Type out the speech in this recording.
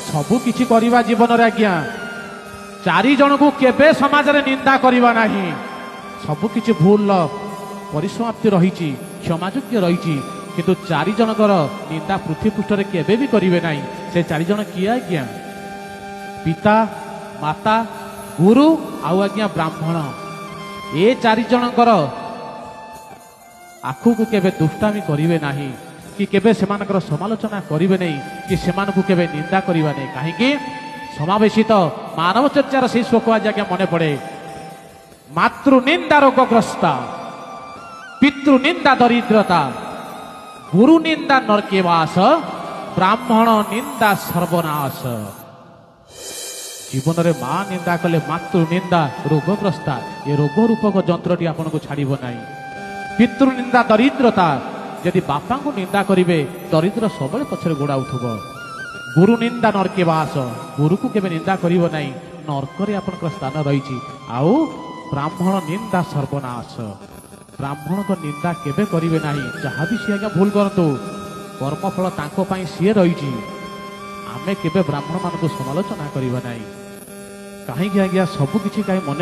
सबु किछि करिबा जीवन रे आज्ञा चारि जन को केबे समाज रे निंदा करिबा नाही सबु किछि भूल परिसमाप्ति रहिछि क्षमायोग्य रहिछि किंतु चारि जनकर निंदा पृथ्वी पृष्ठ रे केबे भी करिवे नाही से चारि जन किए आज्ञा पिता माता गुरु आउ आज्ञा ब्राह्मण ए चारि जनकर आखु को केबे दुष्टामी करिवे नाही कि केबे सेमानकर समालोचना करिवे नहीं कि सेमानकु केबे निंदा करिवा नहीं काहेकि समावेशित मानव चर्चार से श्लोक आज आज्ञा मने पड़े मातृ निंदा रोगग्रस्ता पितृ निंदा दरिद्रता गुरु निंदा नरकेवास ब्राह्मण निंदा सर्वनाश जीवन में माँ निंदा कले मातृ निंदा रोगग्रस्ता ये रोग रूपक जंत्रटी आपन को छाड़ब ना पितृ निंदा दरिद्रता यदि बापा को निंदा करेंगे दरिद्र सब पछरे गोड़ाउथब गुरु निंदा नरकेवास गुरु को केबे निंदा करिवो नाही नरकरे आपनकर स्थान रही आउ ब्राह्मण निंदा सर्वनाश ब्राह्मण को निंदा केबे करिवे नाही जहाँ भी सी आज्ञा भूल करतु कर्मफल तांको पाई सी रही आमे केबे ब्राह्मण मान को समालोचना करिवा नाही कहीं आज्ञा सबु किछि काई मन